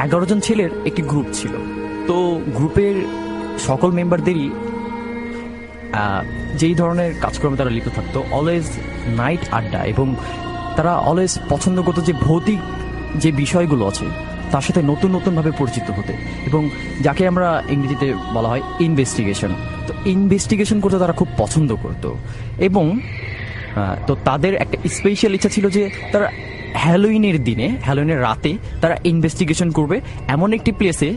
11 জন ছেলের একটি গ্রুপ ছিল। তো গ্রুপের সকল মেম্বারদেরই যেই ধরনের কাজকর্মে তারা লিপ্ত থাকতো, অলওয়েজ নাইট আড্ডা, এবং তারা অলওয়েজ পছন্দ করতো যে ভৌতিক যে বিষয়গুলো আছে তার সাথে নতুন নতুনভাবে পরিচিত হতে, এবং যাকে আমরা ইংরেজিতে বলা হয় ইনভেস্টিগেশন। তো ইনভেস্টিগেশন করতে তারা খুব পছন্দ করতো, এবং তো তাদের একটা স্পেশাল ইচ্ছা ছিল যে তারা হ্যালোইনের দিনে, হ্যালোইনের রাতে তারা ইনভেস্টিগেশন করবে এমন একটি প্লেসে।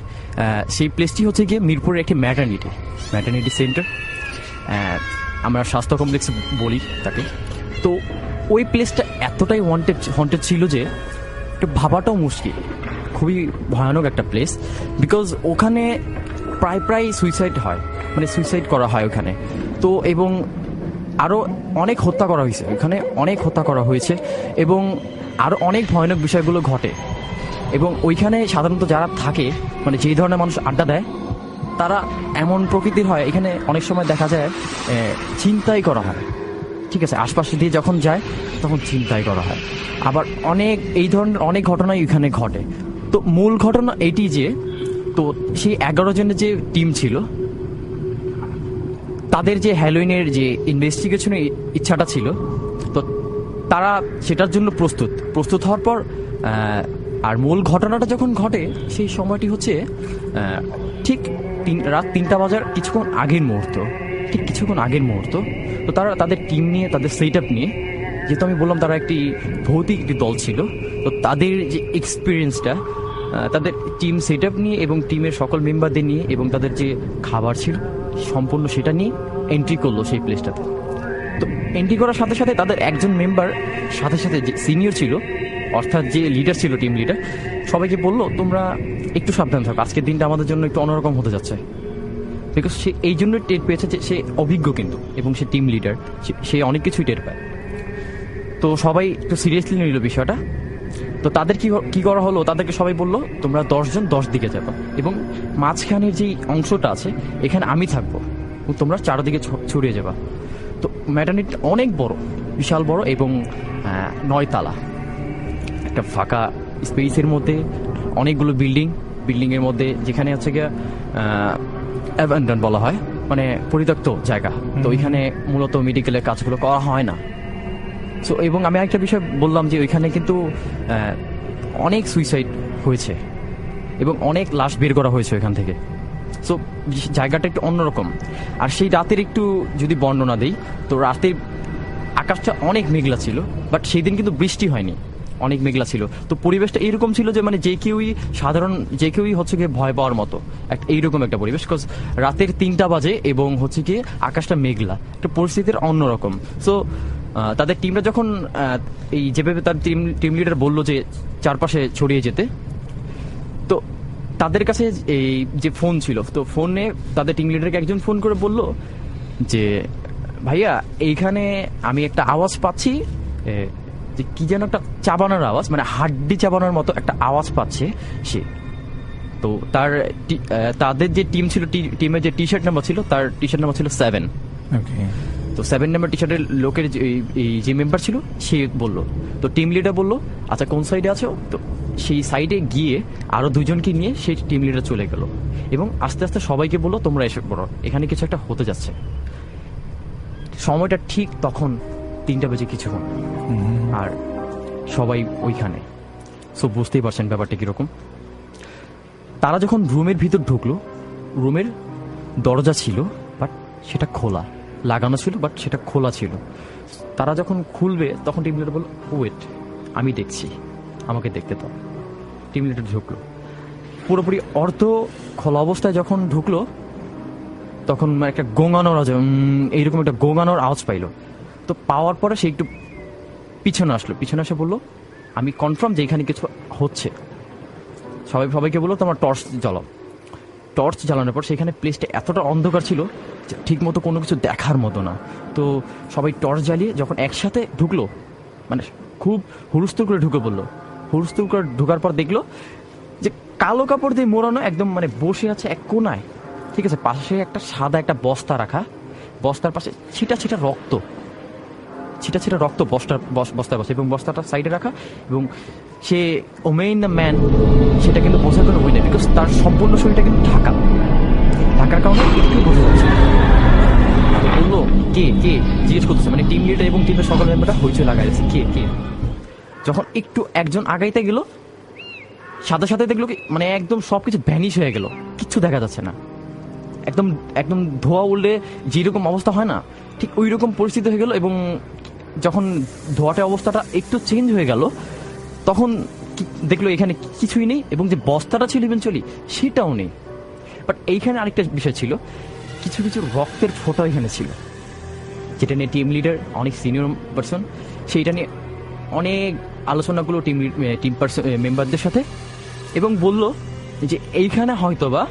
সেই প্লেসটি হচ্ছে গিয়ে মিরপুরের একটি ম্যাটারনিটি সেন্টার, আমরা স্বাস্থ্য কমপ্লেক্স বলি তাকে। তো ওই প্লেসটা এতটাই হন্টেড ছিল যে একটু ভাবাটাও মুশকিল, খুবই ভয়ানক একটা প্লেস। বিকজ ওখানে প্রায় সুইসাইড হয়, মানে সুইসাইড করা হয় ওখানে। তো এবং আরও অনেক হত্যা করা হয়েছে ওখানে, অনেক হত্যা করা হয়েছে, এবং আরও অনেক ভয়ানক বিষয়গুলো ঘটে। এবং ওইখানে সাধারণত যারা থাকে, মানে যেই ধরনের মানুষ আড্ডা দেয়, তারা এমন প্রকৃতির হয়, এখানে অনেক সময় দেখা যায় ছিনতাই করা হয়। ঠিক আছে, আশপাশে দিয়ে যখন যায় তখন ছিনতাই করা হয়। আবার এই ধরনের অনেক ঘটনাই এখানে ঘটে। তো মূল ঘটনা এটি যে, তো সেই 11 জনের যে টিম ছিল, তাদের যে হ্যালোইনের যে ইনভেস্টিগেশনের ইচ্ছাটা ছিল, তো তারা সেটার জন্য প্রস্তুত হওয়ার পর, আর মূল ঘটনাটা যখন ঘটে সেই সময়টি হচ্ছে ঠিক রাত 3টা বাজার কিছুক্ষণ আগের মুহূর্ত। তো তারা তাদের টিম নিয়ে, তাদের সেট আপ নিয়ে, যেহেতু আমি বললাম তারা একটি দল ছিল, তো তাদের যে এক্সপিরিয়েন্সটা, তাদের টিম সেট আপ নিয়ে এবং টিমের সকল মেম্বারদের নিয়ে এবং তাদের যে খাবার ছিল সম্পূর্ণ সেটা নিয়ে এন্ট্রি করলো সেই প্লেসটাতে। তো এন্ট্রি করার সাথে সাথে তাদের একজন মেম্বার সাথে যে সিনিয়র ছিল, অর্থাৎ যে লিডার ছিল, টিম লিডার, সবাইকে বললো তোমরা একটু সাবধান থাকো, আজকের দিনটা আমাদের জন্য একটু অন্যরকম হতে যাচ্ছে। বিকজ সে এই জন্য টের পেয়েছে যে সে অভিজ্ঞ কিন্তু, এবং সে টিম লিডার, সে অনেক কিছুই টের পায়। তো সবাই একটু সিরিয়াসলি নিল বিষয়টা। তো তাদের কি করা হলো, তাদেরকে সবাই বললো তোমরা 10 জন 10 দিকে যাবো, এবং মাঝখানের যে অংশটা আছে এখানে আমি থাকবো, তোমরা চারদিকে ছড়িয়ে যাবা। তো ম্যাটারনিটি অনেক বড়, বিশাল বড়, এবং 9 তালা একটা ফাঁকা স্পেসের মধ্যে অনেকগুলো বিল্ডিংয়ের মধ্যে, যেখানে হচ্ছে গিয়ে অ্যাবান্ডন বলা হয়, মানে পরিত্যক্ত জায়গা। তো ওইখানে মূলত মেডিকেলের কাজগুলো করা হয় না। সো এবং আমি একটা বিষয় বললাম যে ওইখানে কিন্তু অনেক সুইসাইড হয়েছে এবং অনেক লাশ বের করা হয়েছে ওইখান থেকে। সো জায়গাটা একটু অন্যরকম। আর সেই রাতের একটু যদি বর্ণনা দিই, তো রাতের আকাশটা অনেক মেঘলা ছিল, বাট সেই দিন কিন্তু বৃষ্টি হয়নি, অনেক মেঘলা ছিল। তো পরিবেশটা এইরকম ছিল যে মানে যে কেউই হচ্ছে গিয়ে ভয় পাওয়ার মতো এইরকম একটা পরিবেশ। বিকজ রাতের 3টা বাজে এবং হচ্ছে গিয়ে আকাশটা মেঘলা, একটা পরিস্থিতির অন্যরকম। সো তাদের টিমটা যখন এই যেভাবে তার টিম লিডার বললো যে চারপাশে ছড়িয়ে যেতে, তো তাদের কাছে এই যে ফোন ছিল, তো ফোনে তাদের টিম লিডারকে একজন ফোন করে বলল যে ভাইয়া এইখানে আমি একটা আওয়াজ পাচ্ছি, যে কি যেন একটা চাবানোর আওয়াজ, মানে হাড্ডি চাবানোর মতো একটা আওয়াজ পাচ্ছে সে। তো তাদের যে টিম ছিল, টিমের যে টি শার্ট নাম্বার ছিল, তার টি শার্ট নাম্বার ছিল 7। তো 7 নাম্বার টি শার্টের লোকের যে মেম্বার ছিল সে বললো, তো টিম লিডার বললো আচ্ছা কোন সাইডে আছো। তো সেই সাইডে গিয়ে আরো 2 জনকে নিয়ে সেই টিম লিডার চলে গেল এবং আস্তে আস্তে সবাইকে বললো তোমরা এসে পড়ো, এখানে কিছু একটা হতে যাচ্ছে। সময়টা ঠিক তখন 3টা বেজে কিছুক্ষণ, আর সবাই ওইখানে। সো বুঝতেই পারছেন ব্যাপারটা কিরকম। তারা যখন রুমের ভিতর ঢুকলো, রুমের দরজা ছিল বাট সেটা খোলা, লাগানো ছিল বাট সেটা খোলা ছিল। তারা যখন খুলবে তখন টিম লিডার বলল ওয়েট, আমি দেখছি, আমাকে দেখতে দাও। টিম লিডার ঢুকলো, পুরোপুরি অর্ধ খোলা অবস্থায় যখন ঢুকলো তখন একটা গোঙানোর আওয়াজ, এইরকম একটা গোঙানোর আওয়াজ পাইলো। তো পাওয়ার পরে সে একটু পিছনে আসে বললো আমি কনফার্ম যে এখানে কিছু হচ্ছে। সবাইকে বললো তোমার টর্চ জ্বালানোর পর সেখানে প্লেসটা এতটা অন্ধকার ছিল যে ঠিক মতো কোনো কিছু দেখার মতো না। তো সবাই টর্চ জ্বালিয়ে যখন একসাথে ঢুকলো, মানে খুব হুলস্থুল করে ঢুকে পড়লো। হুলস্থুল করে ঢোকার পর দেখলো যে কালো কাপড় দিয়ে মোড়ানো, একদম মানে বসে আছে এক কোনায়, ঠিক আছে, পাশে একটা সাদা একটা বস্তা রাখা, বস্তার পাশে ছিটা রক্ত, ছিটা ছিটা রক্ত বস্তায় বসে এবং বস্তাটা সাইডে রাখা, এবং সে ওমেইন দ্য ম্যান সেটা কিন্তু বোঝার কোনো বই নেই, বিকজ তার সম্পূর্ণ শরীরটা কিন্তু ঢাকার কারণে একটু বোঝা যাচ্ছে না। তো বললো কে কে জিজ্ঞেস করতেছে, মানে টিম লিডার এবং টিমের সকল মেম্বাররা হইচই লাগাইছে কে কে। যখন একটু একজন আগাইতে গেল, সাথে সাথে দেখলো কি মানে একদম সবকিছু ভ্যানিশ হয়ে গেল, কিচ্ছু দেখা যাচ্ছে না, একদম একদম ধোয়া উড়লে যেরকম অবস্থা হয় না, ঠিক ওই রকম পরিস্থিতি হয়ে গেল। এবং যখন ধোয়াটা অবস্থাটা একটু চেঞ্জ হয়ে গেল, তখন দেখলো এখানে কিছুই নেই, এবং যে বস্তাটা ছিল ইভেনচুয়ালি সেটাও নেই। বাট এইখানে আরেকটা বিষয় ছিল, কিছু কিছু রক্তের ফোঁটা এখানে ছিল, যেটা নিয়ে টিম লিডার অনেক সিনিয়র পারসন সেইটা নিয়ে অনেক আলোচনা করলো টিম পারসন মেম্বারদের সাথে, এবং বলল যে এইখানে হয়তোবা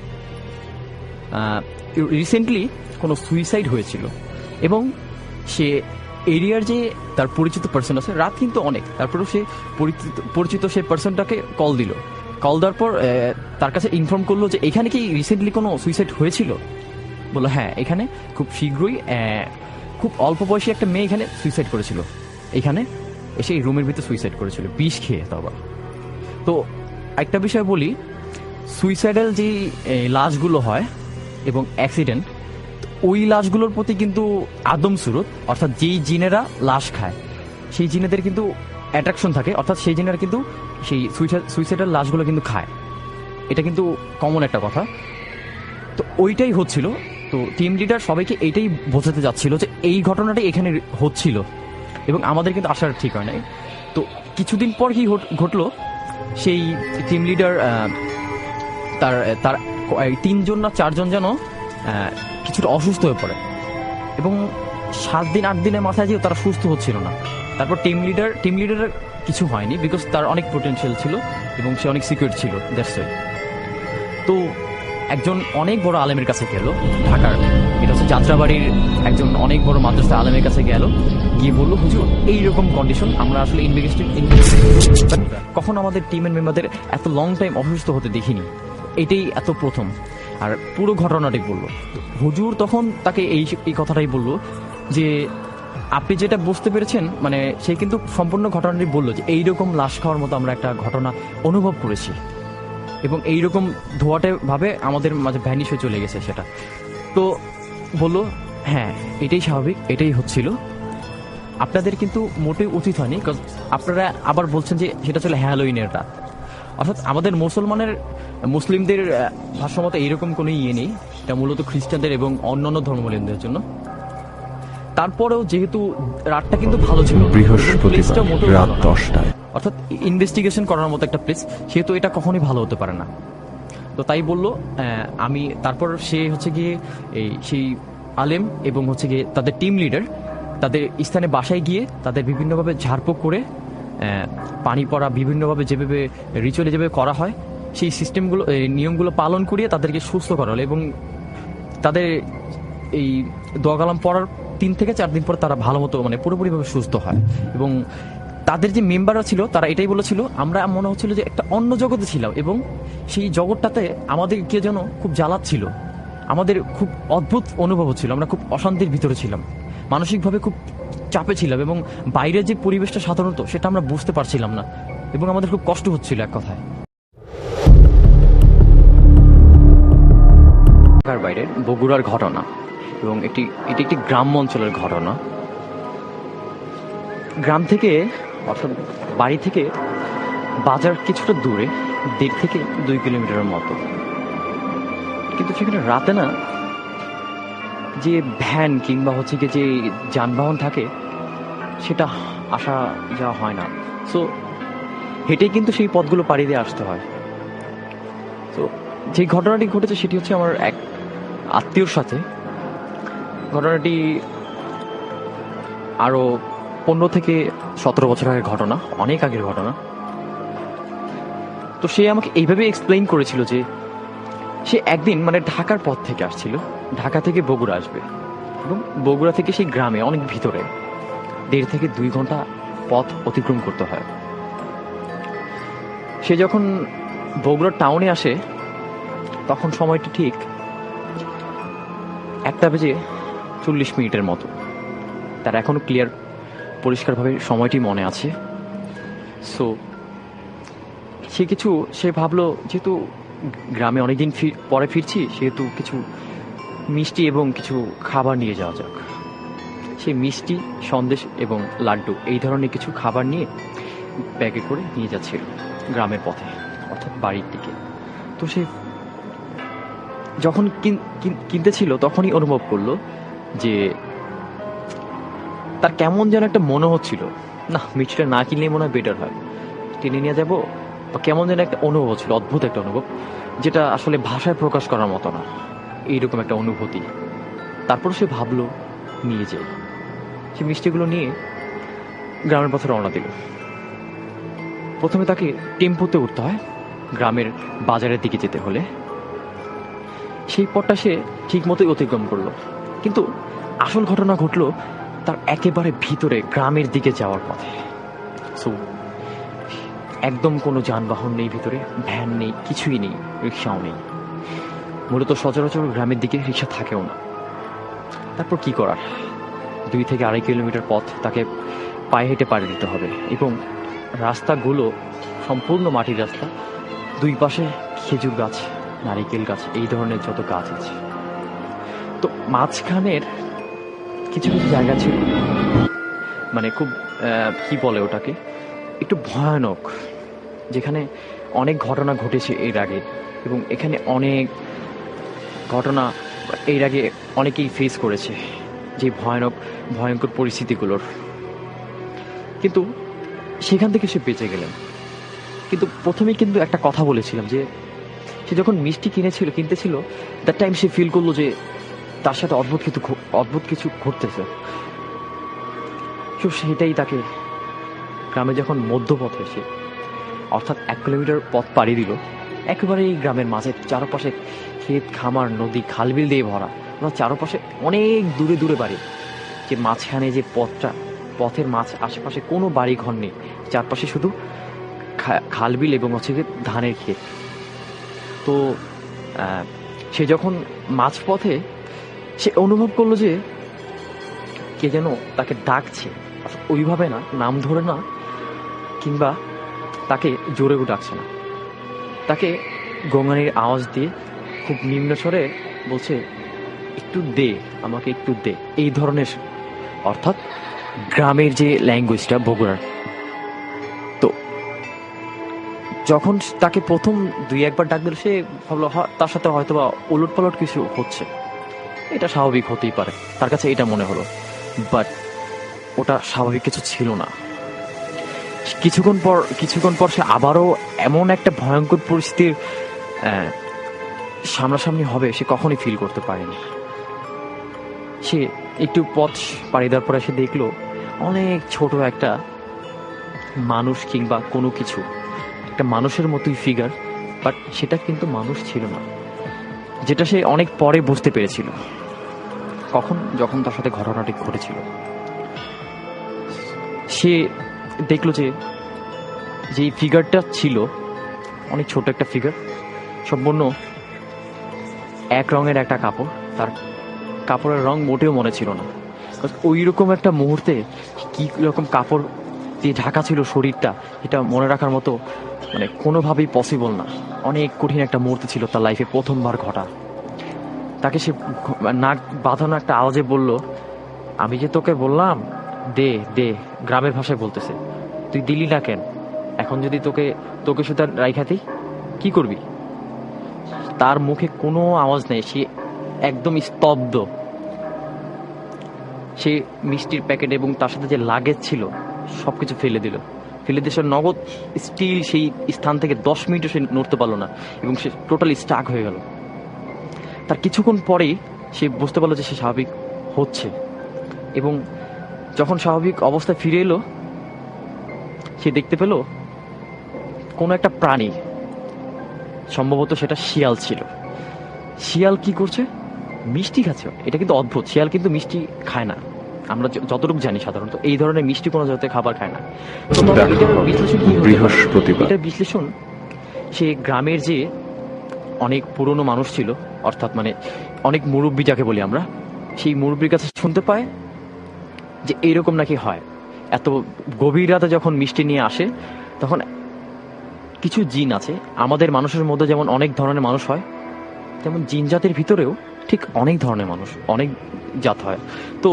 রিসেন্টলি কোনো সুইসাইড হয়েছিল, এবং সে এরিয়ার যে তার পরিচিত পার্সন আছে, রাত কিন্তু অনেক, তারপরেও সে পরিচিত সেই পার্সনটাকে কল দেওয়ার পর তার কাছে ইনফর্ম করলো যে এখানে কি রিসেন্টলি কোনো সুইসাইড হয়েছিল। বললো হ্যাঁ, এখানে খুব শীঘ্রই খুব অল্প বয়সী একটা মেয়ে এখানে সুইসাইড করেছিল, এখানে এসে এই রুমের ভিতরে সুইসাইড করেছিল বিষ খেয়ে। তবে তো একটা বিষয় বলি, সুইসাইডাল যে লাশগুলো হয় এবং অ্যাক্সিডেন্ট, ওই লাশগুলোর প্রতি কিন্তু আদম সুরত, অর্থাৎ যেই জিনেরা লাশ খায় সেই জিনেদের কিন্তু অ্যাট্রাকশন থাকে, অর্থাৎ সেই জিনেরা কিন্তু সেই সুইসাইডাল লাশগুলো কিন্তু খায়, এটা কিন্তু কমন একটা কথা। তো ওইটাই হচ্ছিল। তো টিম লিডার সবাইকে এইটাই বোঝাতে যাচ্ছিল যে এই ঘটনাটাই এখানে হচ্ছিল, এবং আমাদের কিন্তু আসার ঠিক হয় নাই। তো কিছুদিন পর কি ঘটলো, সেই টিম লিডার তার তার 3জন না 4জন যেন কিছুটা অসুস্থ হয়ে পড়ে, এবং 7 দিন 8 দিনের মাথায় যেও তারা সুস্থ হচ্ছিল না। তারপর টিম লিডারের কিছু হয়নি, বিকজ তার অনেক পোটেনশিয়াল ছিল এবং সে অনেক সিকিউর ছিল, দ্যাটস ওয়াই। তো একজন অনেক বড় আলেমের কাছে গেল ঢাকার, এটা হচ্ছে যাত্রাবাড়ির একজন অনেক বড় মাদ্রাসা আলেমের কাছে গিয়ে বললো, হুজুর এইরকম কন্ডিশন, আমরা আসলে কখন আমাদের টিমের মেম্বারদের এত লং টাইম অসুস্থ হতে দেখিনি, এটাই এত প্রথম। আর পুরো ঘটনাটাই বললো। হুজুর তখন তাকে এই কথাটাই বললো যে আপনি যেটা বুঝতে পেরেছেন, মানে সে কিন্তু সম্পূর্ণ ঘটনাটি বললো যে এইরকম লাশ খাওয়ার মতো আমরা একটা ঘটনা অনুভব করেছি, এবং এইরকম ধোয়াটে ভাবে আমাদের মাঝে ভ্যানিশ হয়ে চলে গেছে সেটা। তো বললো হ্যাঁ, এটাই স্বাভাবিক, এটাই হচ্ছিল, আপনাদের কিন্তু মোটেই উচিত হয়নি, কারণ আপনারা আবার বলছেন যে সেটা ছিল হ্যালোইনের রাত। অর্থাৎ আমাদের মুসলিমদের ভাষ্যমতে এইরকম কোনো ইয়ে নেই, এটা মূলত খ্রিস্টানদের এবং অন্যান্য ধর্মাবলম্বীদের জন্য। তারপরেও যেহেতু রাতটা কিন্তু ভালো ছিল, বৃহস্পতিবার রাত 10টায়, অর্থাৎ ইনভেস্টিগেশন করার মতো একটা প্লেস, সেহেতু এটা কখনোই ভালো হতে পারে না। তো তাই বললো আমি, তারপর সে হচ্ছে গিয়ে সেই আলেম এবং হচ্ছে গিয়ে তাদের টিম লিডার তাদের স্থানে বাসায় গিয়ে তাদের বিভিন্নভাবে ঝাড়পোক করে পানি পড়া, বিভিন্নভাবে যেভাবে রিচুয়ালে যেভাবে করা হয় সেই সিস্টেমগুলো, নিয়মগুলো পালন করিয়ে তাদেরকে সুস্থ করা হলো, এবং তাদের এই দোয়া কালাম পড়ার 3 থেকে 4 দিন পর তারা ভালো মতো মানে পুরোপুরিভাবে সুস্থ হয়। এবং তাদের যে মেম্বাররা ছিল তারা এটাই বলেছিল, আমরা মনে হচ্ছিল যে একটা অন্য জগতে ছিলাম, এবং সেই জগৎটাতে আমাদের কে যেন খুব জ্বালাচ্ছিল, আমাদের খুব অদ্ভুত অনুভব হচ্ছিল, আমরা খুব অশান্তির ভিতরে ছিলাম, মানসিকভাবে খুব চাপে ছিলাম, এবং বাইরের যে পরিবেশটা সাধারণত সেটা আমরা বুঝতে পারছিলাম না, এবং আমাদের খুব কষ্ট হচ্ছিল এক কথায়। ঢাকার বাইরে বগুড়ার ঘটনা, এবং এটি একটি গ্রাম্য অঞ্চলের ঘটনা। গ্রাম থেকে অর্থাৎ বাড়ি থেকে বাজার কিছুটা দূরে, 1.5 থেকে 2 কিলোমিটারের মতো, কিন্তু সেখানে রাতে না যে ভ্যান কিংবা হচ্ছে কি যে যানবাহন থাকে সেটা আসা যাওয়া হয় না, সো হেঁটেই কিন্তু সেই পথগুলো পাড়ি দিয়ে আসতে হয়। তো যে ঘটনাটি ঘটেছে সেটি হচ্ছে আমার এক আত্মীয়র সাথে। ঘটনাটি আরো 15 থেকে 17 বছর আগের ঘটনা, অনেক আগের ঘটনা। তো সে আমাকে এইভাবে এক্সপ্লেইন করেছিল যে সে একদিন মানে ঢাকার পথ থেকে আসছিল, ঢাকা থেকে বগুড়া আসবে, এবং বগুড়া থেকে সেই গ্রামে অনেক ভিতরে 1.5 থেকে 2 ঘন্টা পথ অতিক্রম করতে হয়। সে যখন বগুড়া টাউনে আসে তখন সময়টি ঠিক 1টা বেজে 40 মিনিটের মতো। তার এখনো ক্লিয়ার পরিষ্কারভাবে সময়টি মনে আছে। সো সে ভাবলো যেহেতু গ্রামে অনেকদিন পরে ফিরছি, সেহেতু কিছু মিষ্টি এবং কিছু খাবার নিয়ে যাওয়া যাক। সে মিষ্টি, সন্দেশ এবং লাড্ডু এই ধরনের কিছু খাবার নিয়ে ব্যাগে করে নিয়ে যাচ্ছিল গ্রামের পথে, অর্থাৎ বাড়ির দিকে। তো সে যখন কিনতে ছিল তখনই অনুভব করলো যে তার কেমন যেন একটা মনে হচ্ছিল, না মিষ্টিটা না কিনলেই মনে হয় বেটার হয়, কিনে নিয়ে যাবো। বা কেমন যেন একটা অনুভব হচ্ছিল, অদ্ভুত একটা অনুভব, যেটা আসলে ভাষায় প্রকাশ করার মতো না, এইরকম একটা অনুভূতি। তারপর সে ভাবলো নিয়ে যাই। সে মিষ্টিগুলো নিয়ে গ্রামের পথে রওনা দিল। প্রথমে তাকে টেম্পোতে উঠতে হয় গ্রামের বাজারের দিকে যেতে হলে। সেই পথটা সে ঠিক মতোই অতিক্রম করলো, কিন্তু আসল ঘটনা ঘটলো তার একেবারে ভিতরে গ্রামের দিকে যাওয়ার পথে। সো একদম কোনো যানবাহন নেই ভিতরে, ভ্যান নেই, কিছুই নেই, রিক্সাও নেই। মূলত সচরাচর গ্রামের দিকে রিক্সা থাকেও না। তারপর কি করার, 2 থেকে 2.5 কিলোমিটার পথ তাকে পায়ে হেঁটে পাড়ি দিতে হবে, এবং রাস্তাগুলো সম্পূর্ণ মাটির রাস্তা। 2 পাশে খেজুর গাছ, নারিকেল গাছ, এই ধরনের যত গাছ আছে। তো মাঝখানের কিছু কিছু জায়গা ছিল মানে খুব কি বলে ওটাকে, একটু ভয়ানক, যেখানে অনেক ঘটনা ঘটেছে এর আগে, এবং এখানে অনেক ঘটনা এর আগে অনেকেই ফেস করেছে যে ভয়ঙ্কর পরিস্থিতিগুলোর। কিন্তু সেখান থেকে সে বেঁচে গেলেন। কিন্তু প্রথমেই কিন্তু একটা কথা বলেছিলাম যে সে যখন মিষ্টি কিনতেছিল, দ্যাট টাইম সে ফিল করলো যে তার সাথে অদ্ভুত কিছু ঘটতেছে। তো সেটাই তাকে গ্রামে যখন মধ্যপথে এসে, অর্থাৎ 1 কিলোমিটার পথ পাড়ি দিল, একেবারে এই গ্রামের মাঝে চারপাশে ক্ষেত, খামার, নদী, খালবিল দিয়ে ভরা, চারপাশে অনেক দূরে দূরে বাড়ি, যে মাঝখানে যে পথের আশেপাশে কোনো বাড়ি ঘর নেই, চারপাশে শুধু খালবিল এবং ধানের ক্ষেত। তো সে যখন মাঝপথে সে অনুভব করলো যে কে যেন তাকে ডাকছে, ওইভাবে না, নাম ধরে না, কিংবা তাকে জোরেও ডাকছে না, তাকে গঙ্গানির আওয়াজ দিয়ে খুব নিম্ন স্বরে বলছে, একটু দে, আমাকে একটু দে, এই ধরনের, অর্থাৎ গ্রামের যে ল্যাঙ্গুয়েজটা বগুড়ার। তো যখন তাকে প্রথম 2-1 বার ডাক দিল, সে ভাবলো তার সাথে হয়তো বা ওলট পালট কিছু হচ্ছে, এটা স্বাভাবিক হতেই পারে, তার কাছে এটা মনে হলো। বাট ওটা স্বাভাবিক কিছু ছিল না। কিছুক্ষণ পর সে আবারও এমন একটা ভয়ঙ্কর পরিস্থিতির সামনাসামনি হবে সে কখনোই ফিল করতে পারেনি। সে একটু পথ পাড়ি দেওয়ার পরে সে দেখলো অনেক ছোট একটা মানুষ, কিংবা কোনো কিছু, একটা মানুষের মতোই ফিগার, বাট সেটা কিন্তু মানুষ ছিল না, যেটা সে অনেক পরে বুঝতে পেরেছিল, যখন তার সাথে ঘটনাটি ঘটেছিল। সে দেখলো যে ফিগারটা ছিল অনেক ছোট একটা ফিগার, সম্পূর্ণ এক রঙের একটা কাপড়, তার কাপড়ের রং মোটেও মনে ছিল না। ওই রকম একটা মুহূর্তে কি রকম কাপড় দিয়ে ঢাকা ছিল শরীরটা, এটা মনে রাখার মতো মানে কোনোভাবেই পসিবল না। অনেক কঠিন একটা মুহূর্ত ছিল তার লাইফে, প্রথমবার ঘটা। তাকে সে নাক বাঁধানো একটা আওয়াজে বলল, আমি যে তোকে বললাম দে দে, গ্রামের ভাষায় বলতেছে, তুই দিলি না কেন? এখন যদি তোকে শুধু রাইখাতি কি করবি? তার মুখে কোনো আওয়াজ নেই, সে একদম স্তব্ধ। সে মিষ্টির প্যাকেট এবং তার সাথে যে লাগেজ ছিল সবকিছু ফেলে দিয়ে সে নগদ স্টিল সেই স্থান থেকে 10 মিনিটও সে নড়তে পারলো না, এবং সে টোটালি স্টাক হয়ে গেল। তার কিছুক্ষণ পরেই সে বুঝতে পারলো যে সে স্বাভাবিক হচ্ছে, এবং যখন স্বাভাবিক অবস্থায় ফিরে এলো, সে দেখতে পেল কোনো একটা প্রাণী, সম্ভবত সেটা শিয়াল ছিল। শিয়াল কি করছে? মিষ্টি খাচ্ছে। এটা কিন্তু অদ্ভুত, শিয়াল কিন্তু মিষ্টি খায় না, আমরা যতটুকু জানি সাধারণত এই ধরনের মিষ্টি কোনো জাতীয় খাবার খায় না। এটার বিশ্লেষণ সে গ্রামের যে অনেক পুরনো মানুষ ছিল, অর্থাৎ মানে অনেক মুরব্বী যাকে বলি আমরা, সেই মুরব্বীর কাছে শুনতে পায় যে এইরকম নাকি হয়। এত গভীর রাতে যখন মিষ্টি নিয়ে আসে, তখন কিছু জিন আছে, আমাদের মানুষের মধ্যে যেমন অনেক ধরনের মানুষ হয়, তেমন জিন জাতির ভিতরেও ঠিক অনেক ধরনের মানুষ, অনেক জাত হয়। তো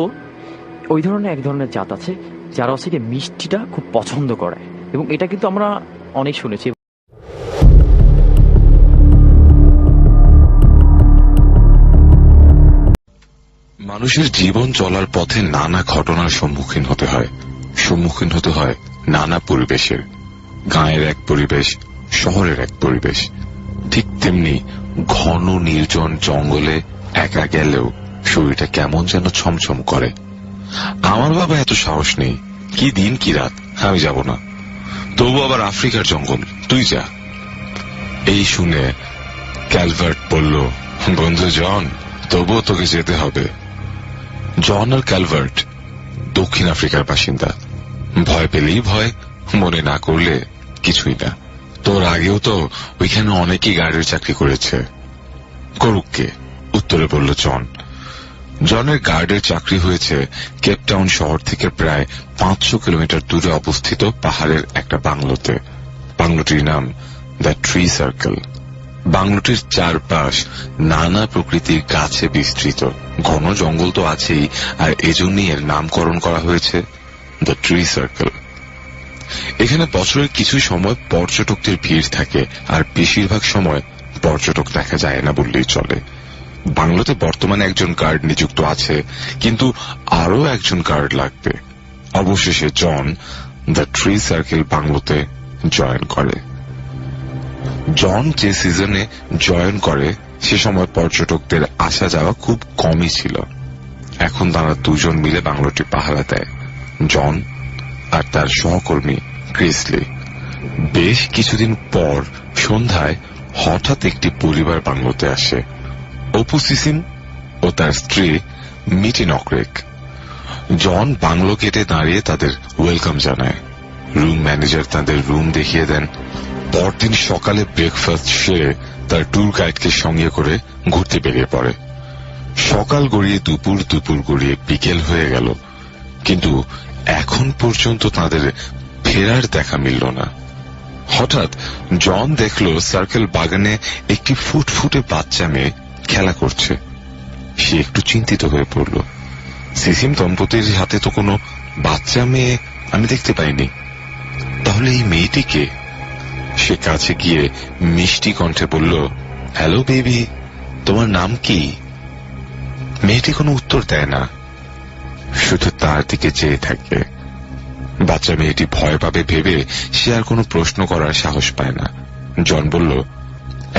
ওই ধরনের এক ধরনের জাত আছে যারা হচ্ছে কি মিষ্টিটা খুব পছন্দ করে, এবং এটা কিন্তু আমরা অনেক শুনেছি। মানুষের জীবন চলার পথে নানা ঘটনার সম্মুখীন হতে হয় নানা পরিবেশের। গাঁয়ের এক পরিবেশ, শহরের এক পরিবেশ। ঠিক তেমনি ঘন নির্জন জঙ্গলে একা গেলেও শরীরটা কেমন যেন ছমছম করে। আমার বাবা এত সাহস নেই, কি দিন কি রাত, আমি যাব না। তবু আবার আফ্রিকার জঙ্গল, তুই যা। এই শুনে ক্যালভার্ট বলল, বন্ধু জন, তবুও তোকে যেতে হবে। জন আর ক্যালভার্ট দক্ষিণ আফ্রিকার বাসিন্দা। ভয় পেলেই ভয়, মনে না করলে কিছুই না। তোর আগেও তো ওইখানে অনেকেই গার্ডের চাকরি করেছে। করুক কে, উত্তরে বলল জন। জনের গার্ডের চাকরি হয়েছে কেপটাউন শহর থেকে প্রায় 500 কিলোমিটার দূরে অবস্থিত পাহাড়ের একটা বাংলোতে। বাংলোটির নাম দ্য ট্রি সার্কেল। বাংলোটির চারপাশ নানা প্রকৃতির গাছে বিস্তৃত। ঘন জঙ্গল তো আছেই, আর এজন্যই এর নামকরণ করা হয়েছে দ্য ট্রি সার্কেল। এখানে বছরের কিছু সময় পর্যটকদের ভিড় থাকে, আর বেশিরভাগ সময় পর্যটক দেখা যায় না বললেই চলে। বাংলোতে বর্তমানে একজন গার্ড নিযুক্ত আছে, কিন্তু আরো একজন গার্ড লাগবে। অবশেষে জন দ্য ট্রি সার্কেল বাংলোতে জয়েন করে। জন যে সিজনে জয়েন করে সে সময় পর্যটকদের আসা যাওয়া খুব কমই ছিল। এখন তারা দুজন মিলে বাংলোটি পাহারা দেয়, জন আর তার সহকর্মী ক্রিসলি। বেশ কিছুদিন পর সন্ধ্যায় হঠাৎ একটি পরিবার বাংলোতে আসে, অপু সিসিম ও তার স্ত্রী মিটি নকরেক। জন বাংলো গেটে দাঁড়িয়ে তাদের ওয়েলকাম জানায়। রুম ম্যানেজার তাদের রুম দেখিয়ে দেন। পরদিন সকালে ব্রেকফাস্ট সেরে তার ট্যুর গাইডকে সঙ্গে করে ঘুরতে বেরিয়ে পড়ে। সকাল গড়িয়ে দুপুর, দুপুর গড়িয়ে বিকেল হয়ে গেল, কিন্তু এখন পর্যন্ত তাদের ফেরার দেখা মিলল না। হঠাৎ জন দেখল সার্কেল বাগানে একটি ফুটফুটে বাচ্চা মেয়ে খেলা করছে। সে একটু চিন্তিত হয়ে পড়ল। সিসিম দম্পতির হাতে তো কোনো বাচ্চা মেয়ে আমি দেখতে পাইনি, তাহলে এই মেয়েটিকে? সে কাছে গিয়ে মিষ্টি কণ্ঠে বলল, হ্যালো বেবি, তোমার নাম কি? মেয়েটি কোনো উত্তর দেয় না, শুধু তার দিকে চেয়ে থাকে। বাচ্চা মেয়েটি ভয় পাবে ভেবে সে আর কোনো প্রশ্ন করার সাহস পায় না। জন বলল,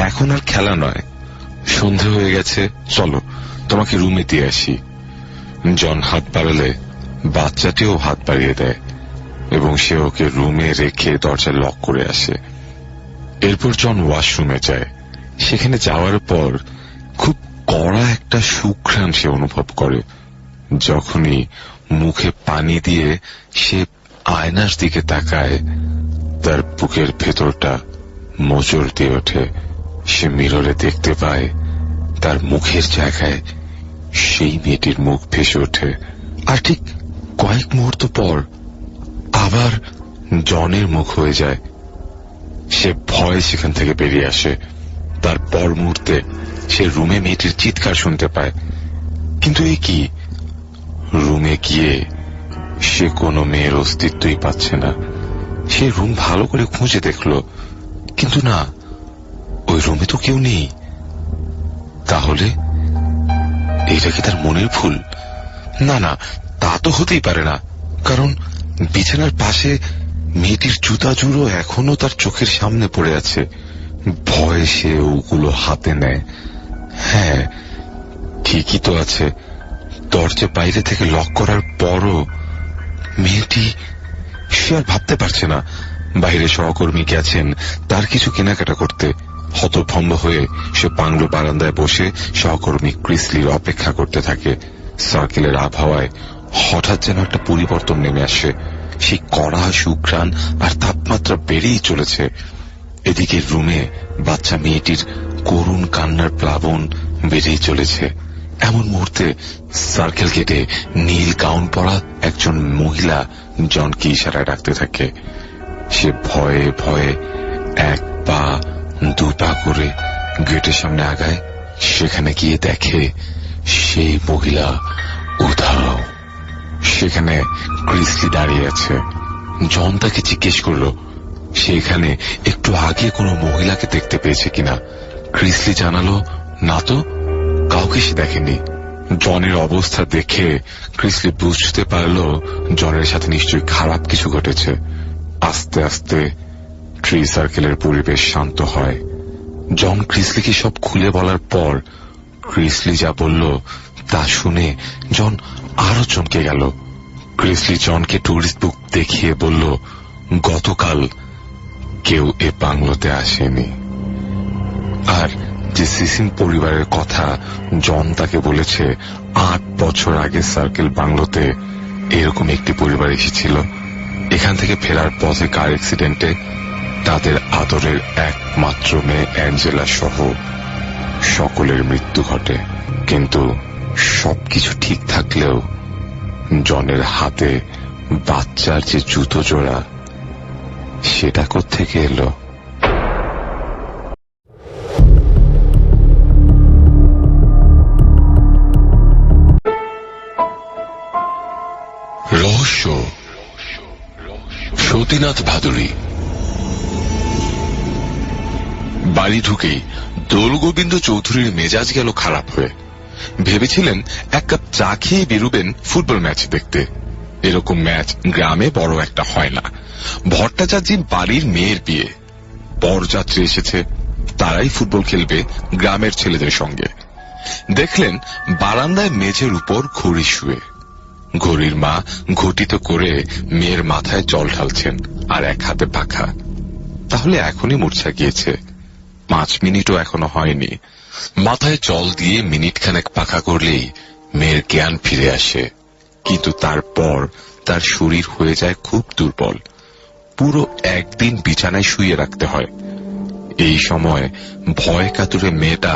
এখন আর খেলা নয়, সন্ধে হয়ে গেছে, চলো তোমাকে রুমে দিয়ে আসি। জন হাত বাড়ালে বাচ্চাটিও হাত বাড়িয়ে দেয় এবং সে ওকে রুমে রেখে দরজা লক করে আসে। এরপর জন ওয়াশরুমে যায়। সেখানে যাওয়ার পর খুব কড়া একটা সুঘ্রাণ সে অনুভব করে। যখনই মুখে পানি দিয়ে সে আয়নার দিকে তাকায়, তার বুকের ভেতরটা মোচড় দিয়ে ওঠে। সে মিররে দেখতে পায় তার মুখের জায়গায় সেই মেয়েটির মুখ ভেসে ওঠে। আর ঠিক কয়েক মুহূর্ত পর আবার জনের মুখ হয়ে যায়। সে ভয়ে সেখান থেকে বেরিয়ে আসে। তার পর মুহূর্তে সে রুমে মেয়েটির চিৎকার শুনতে পায়। কিন্তু এ কি? রুমে গিয়ে সে কোনো মেয়ের অস্তিত্বই পাচ্ছে না। সে রুম ভালো করে খুঁজে দেখল, কিন্তু না, ওই রুমে তো কেউ নেই। তাহলে এটা কি তার মনের ভুল? না না, তা তো হতেই পারে না, কারণ বিছানার পাশে মেয়েটির জুতা জুড়ো এখনো তার চোখের সামনে পড়ে আছে। ভয়ে সে ওগুলো হাতে নেয়। হ্যাঁ, ঠিকই তো আছে। দরজা বাইরে থেকে লক করার পরও মেয়েটি, সে আর ভাবতে পারছে না। বাইরে সহকর্মী গেছেন তার কিছু কেনাকাটা করতে। হতভম্ব হয়ে সে বাংলো বারান্দায় বসে সহকর্মী ক্রিসলির অপেক্ষা করতে থাকে। সার্কেলের আবহাওয়ায় হঠাৎ যেন একটা পরিবর্তন নেমে আসে। সেই কড়া সুঘ্রাণ আর তাপমাত্রা বেড়েই চলেছে। এদিকে রুমে বাচ্চা মেয়েটির করুণ কান্নার প্লাবন বেড়েই চলেছে। এমন মুহূর্তে সার্কেল কেটে নীল গাউন পরা একজন মহিলা জনকে ইশারায় ডাকতে থাকে। সে ভয়ে ভয়ে এক পা দু পা করে গেটের সামনে আগায়। সেখানে গিয়ে দেখে সেই মহিলা উধাও। সেখানে ক্রিসলি দাঁড়িয়ে আছে। জন তাকে জিজ্ঞেস করলো সেখানে একটু আগে কোনো মহিলাকে দেখতে পেয়েছে কিনা। ক্রিসলি জানালো না তো, কাউকে সে দেখেনি। জনের অবস্থা দেখে ক্রিসলি বুঝতে পারল জনের সাথে নিশ্চয়ই খারাপ কিছু ঘটেছে। আস্তে আস্তে ট্রি সার্কেলের পরিবেশ শান্ত হয়। জন ক্রিসলিকে সব খুলে বলার পর ক্রিসলি যা বলল তা শুনে জন আরো চমকে গেল। ক্রিসলি জনকে টুরিস্ট বুক দেখিয়ে বলল গতকাল কেউ এ বাংলোতে আসেনি। আর যে সিসিম পরিবারের কথা জন তাকে বলেছে 8 বছর আগে সার্কেল বাংলোতে এরকম একটি পরিবার এসেছিল। এখান থেকে ফেরার পথে কার অ্যাক্সিডেন্টে তাদের আদরের একমাত্র মেয়ে অ্যাঞ্জেলা সহ সকলের মৃত্যু ঘটে। কিন্তু সবকিছু ঠিক থাকলেও জনের হাতে বাচ্চার যে জুতো জোড়া সেটা কোত্থেকে এলো? রহস্য সতীনাথ ভাদুরী। বাড়ি ঢুকেই দোলগোবিন্দ চৌধুরীর মেজাজ গেল খারাপ হয়ে। ভেবেছিলেন এক কাপ চা খেয়ে বেরুবেন ফুটবল ম্যাচ দেখতে। এরকম ম্যাচ গ্রামে বড় একটা হয় না। ভট্টাচার্যের বাড়ির মেয়ের বিয়ে, বরযাত্রী এসেছে, তারাই ফুটবল খেলবে গ্রামের ছেলেদের সঙ্গে। দেখলেন বারান্দায় মেঝের উপর ঘড়ি শুয়ে। ঘড়ির মা ঘটিত করে মেয়ের মাথায় জল ঢালছেন আর এক হাতে পাখা। তাহলে এখনই মূর্ছা গিয়েছে, 5 মিনিটও এখনো হয়নি। মাথায় জল দিয়ে মিনিট খানেক পাখা করলেই মেয়ের জ্ঞান ফিরে আসে। কিন্তু তারপর তার শরীর হয়ে যায় খুব দুর্বল। পুরো একদিন বিছানায় শুয়ে রাখতে হয়। এই সময় ভয় কাতুরে মেয়েটা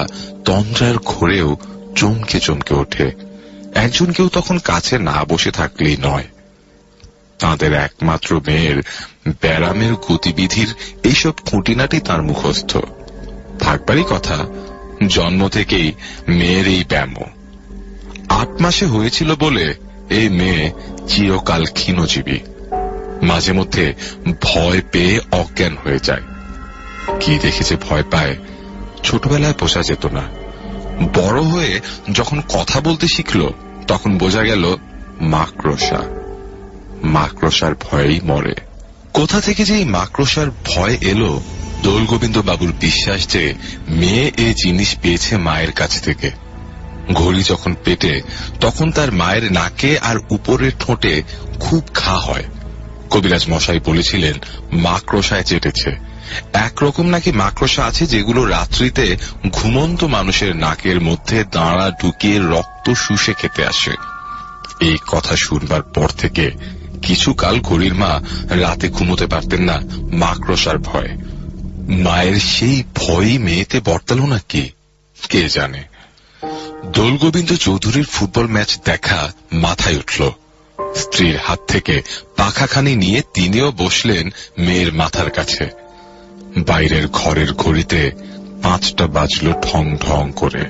তন্দ্রার ঘোরেও চমকে চমকে ওঠে। একজন কেউ তখন কাছে না বসে থাকলেই নয়। তাঁদের একমাত্র মেয়ের ব্যারামের গতিবিধির এইসব খুঁটিনাটি তার মুখস্থ। থাকবারই কথা, জন্ম থেকেই মেয়ের এই ব্যায়াম। 8 মাসে হয়েছিল বলে এই মেয়ে চিরকাল ক্ষীণজীবী। মাঝে মধ্যে ভয় পেয়ে অজ্ঞান হয়ে যায়। কি দেখেছে ভয় পায় ছোটবেলায় বোঝা যেত না। বড় হয়ে যখন কথা বলতে শিখল তখন বোঝা গেল মাকড়সা। মাকড়সার ভয়েই মরে। কোথা থেকে যে এই মাকড়সার ভয় এলো? দোলগোবিন্দ বাবুর বিশ্বাস যে মেয়ে এই জিনিস পেয়েছে মায়ের কাছ থেকে। ঘড়ি যখন পেটে তখন তার মায়ের নাকে আর উপরের ঠোঁটে খুব ঘা হয়। কবিরাজ মশাই বলেছিলেন মাকড়সায় চেটেছে। একরকম নাকি মাকড়সা আছে যেগুলো রাত্রিতে ঘুমন্ত মানুষের নাকের মধ্যে দাঁড়া ঢুকিয়ে রক্ত শুষে খেতে আসে। এই কথা শুনবার পর থেকে কিছুকাল ঘড়ির মা রাতে ঘুমোতে পারতেন না মাকড়সার ভয়। মায়ের সেই ভয়ই মেয়েতে বর্তালো নাকি কে জানে। দোলগোবিন্দ চৌধুরীর ফুটবল ম্যাচ দেখা মাথায় উঠল। স্ত্রীর হাত থেকে পাখাখানি নিয়ে তিনিও বসলেন মেয়ের মাথার কাছে। বাইরের ঘরের ঘড়িতে 5টা বাজলো ঠং ঠং করে।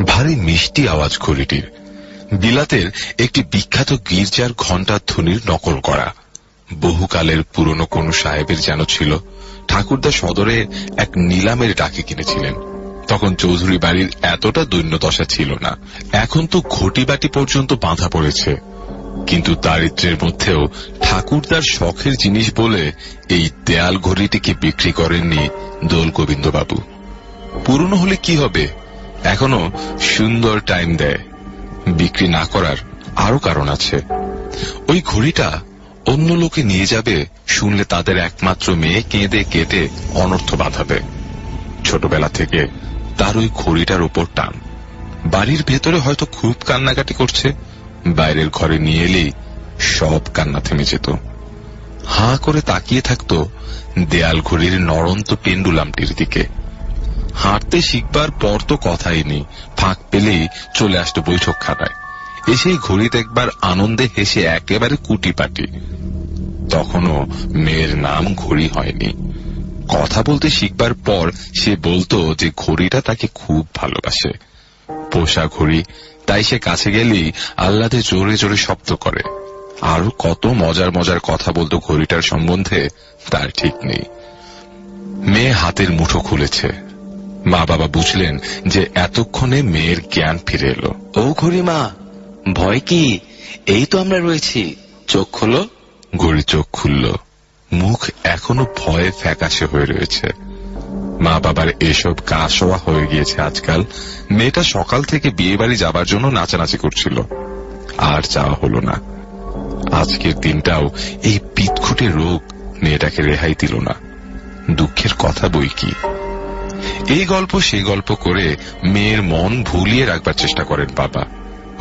ভারী মিষ্টি আওয়াজ ঘড়িটির। বিলাতের একটি বিখ্যাত গির্জার ঘণ্টার ধ্বনির নকল করা। বহুকালের পুরনো কোন সাহেবের যেন ছিল। ঠাকুরদা সদরে এক নিলামের ডাকে কিনেছিলেন। তখন চৌধুরী বাড়ির এতটা দৈন্যদশা ছিল না। এখন তো ঘটিবাটি পর্যন্ত বাঁধা পড়েছে। কিন্তু দারিদ্র্যের মধ্যেও ঠাকুরদার শখের জিনিস বলে এই দেয়াল ঘড়িটিকে বিক্রি করেননি দোলগোবিন্দ বাবু। পুরনো হলে কি হবে, এখনো সুন্দর টাইম দেয়। বিক্রি না করার আরো কারণ আছে। ওই ঘড়িটা অন্য লোকে নিয়ে যাবে শুনলে তাদের একমাত্র মেয়ে কেঁদে কেটে অনর্থ বাঁধাবে। ছোটবেলা থেকে তার ওই ঘড়িটার উপর টান। বাড়ির ভেতরে হয়তো খুব কান্নাকাটি করছে, বাইরের ঘরে নিয়ে এলেই সব কান্না থেমে যেত। হাঁ করে তাকিয়ে থাকতো দেয়াল ঘড়ির নড়ন্ত পেন্ডুলামটির দিকে। হাঁটতে শিখবার পর তো কথাই নেই, ফাঁক পেলেই চলে আসতো বৈঠকখানায়, এসেই ঘড়ি দেখবার আনন্দে হেসে একেবারে কুটিপাটি। তখনও মেয়ের নাম ঘড়ি হয়নি। কথা বলতে শিখবার পর সে বলতো যে ঘড়িটা তাকে খুব ভালোবাসে। পোষা ঘড়ি, তাই সে কাছে গেলেই আহ্লাদে জোরে জোরে শব্দ করে। আরো কত মজার মজার কথা বলতো ঘড়িটার সম্বন্ধে, তার ঠিক নেই। মেয়ে হাতের মুঠো খুলেছে। মা বাবা বুঝলেন যে এতক্ষণে মেয়ের জ্ঞান ফিরে এলো। ও ঘড়ি মা, ভয় কি? এই তো আমরা রয়েছি, চোখ খোলো। ঘড়ি চোখ খুলল। মুখ এখনো ভয়ে ফ্যাকাশে হয়ে রয়েছে। মা বাবার এসব কাশোয়া হয়ে গিয়েছে আজকাল। মেয়েটা সকাল থেকে বিয়ে বাড়ি যাবার জন্য নাচানাচি করছিল, আর যাওয়া হলো না। আজকের দিনটাও এই পিতখুটে রোগ মেয়েটাকে রেহাই দিল না। দুঃখের কথা বই কি। এই গল্প সেই গল্প করে মেয়ের মন ভুলিয়ে রাখবার চেষ্টা করেন বাবা।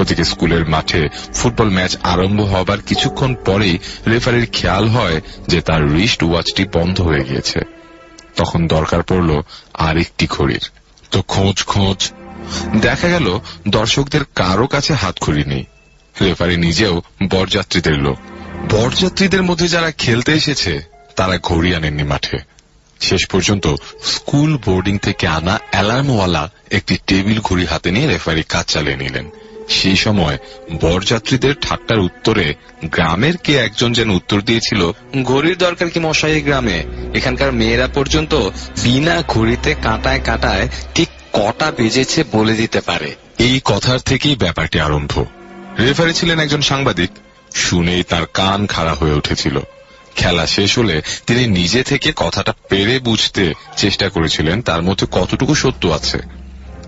ওদিকে স্কুলের মাঠে ফুটবল ম্যাচ আরম্ভ হবার কিছুক্ষণ পরেই রেফারির খেয়াল হয় যে তার রিস্ট ওয়াচটি বন্ধ হয়ে গিয়েছে। তখন দরকার পড়ল আরেকটি ঘড়ির। তো খোঁজ দেখা গেল দর্শকদের কারো কাছে হাতঘড়ি নেই। রেফারি নিজেও বরযাত্রীদের লোক। বরযাত্রীদের মধ্যে যারা খেলতে এসেছে তারা ঘড়ি আনেননি মাঠে। শেষ পর্যন্ত স্কুল বোর্ডিং থেকে আনা অ্যালার্মওয়ালা একটি টেবিল ঘড়ি হাতে নিয়ে রেফারি কাজ চালিয়ে নিলেন। সেই সময় বরযাত্রীদের ঠাট্টার উত্তরে গ্রামের কে একজন যেন উত্তর দিয়েছিল, ঘড়ির দরকার কি মশাই গ্রামে? এখানকার মেয়েরা পর্যন্ত বিনা ঘড়িতে কাঁটায় কাঁটায় ঠিক কটা বেজেছে বলে দিতে পারে। এই কথার থেকেই ব্যাপারটি আরম্ভ। রেফারি ছিলেন একজন সাংবাদিক। শুনেই তার কান খাড়া হয়ে উঠেছিল। খেলা শেষ হলে তিনি নিজে থেকে কথাটা পেরে বুঝতে চেষ্টা করেছিলেন তার মধ্যে কতটুকু সত্য আছে।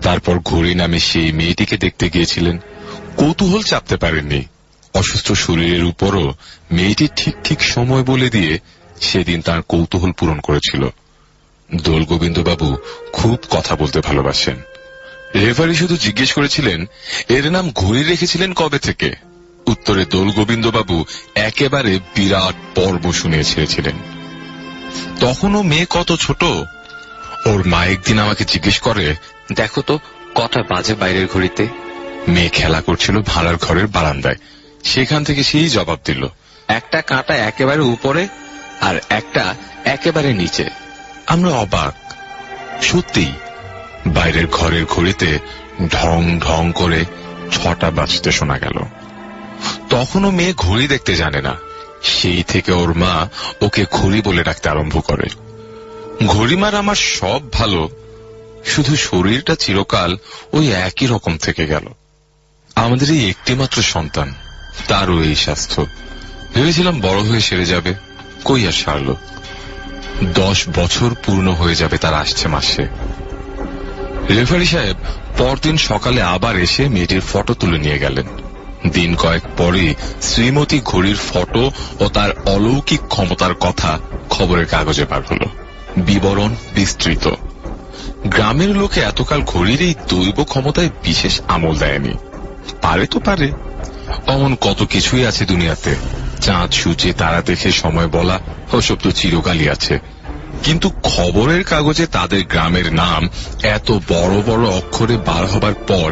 তারপর ঘড়ি নামে সেই মেয়েটিকে দেখতে গিয়েছিলেন। কৌতূহল চাপতে পারেননি। অসুস্থ শরীরের উপরও মেয়েটি ঠিক ঠিক সময় বলে দিয়ে সেদিন তার কৌতূহল পূরণ করেছিল। দোল গোবিন্দবাবু খুব কথা বলতে ভালোবাসেন। রেফারি শুধু জিজ্ঞেস করেছিলেন এর নাম ঘড়ি রেখেছিলেন কবে থেকে। উত্তরে দোল গোবিন্দবাবু একেবারে বিরাট পর্ব শুনিয়ে ছেড়েছিলেন। তখনও মেয়ে কত ছোট। ওর মা একদিন আমাকে জিজ্ঞেস করে, দেখো তো কটা বাজে বাইরের ঘড়িতে। মেয়ে খেলা করছিল ভাড়ার ঘরের বারান্দায়। সেখান থেকে সেই জবাব দিল, একটা কাঁটা একেবারে উপরে আর একটা একেবারে নিচে। আমরা অবাক। সত্যি বাইরের ঘরের ঘড়িতে ঢং ঢং করে 6টা বাজতে শোনা গেল। তখনও মেয়ে ঘড়ি দেখতে জানে না। সেই থেকে ওর মা ওকে ঘড়ি বলে ডাকতে আরম্ভ করে। ঘড়িমার আমার সব ভালো, শুধু শরীরটা চিরকাল ওই একই রকম থেকে গেল। আমাদের এই একটিমাত্র সন্তান, তারও এই স্বাস্থ্য। ভেবেছিলাম বড় হয়ে সেরে যাবে, কই আর সারল। 10 বছর পূর্ণ হয়ে যাবে তার আসছে মাসে। রেফারি সাহেব পরদিন সকালে আবার এসে মেয়েটির ফটো তুলে নিয়ে গেলেন। দিন কয়েক পরে শ্রীমতী ঘড়ির ফটো ও তার অলৌকিক ক্ষমতার কথা খবরের কাগজে বার হল। বিবরণ বিস্তৃত। গ্রামের লোকে এতকাল ঘড়ির এই দৈব ক্ষমতায় বিশেষ আমল দেয়নি। পারে তো পারে, অমন কত কিছুই আছে দুনিয়াতে। চাঁদ সূর্যে তারা দেখে সময় বলা ওসব তো চিরকালই আছে। কিন্তু খবরের কাগজে তাদের গ্রামের নাম এত বড় বড় অক্ষরে বার হবার পর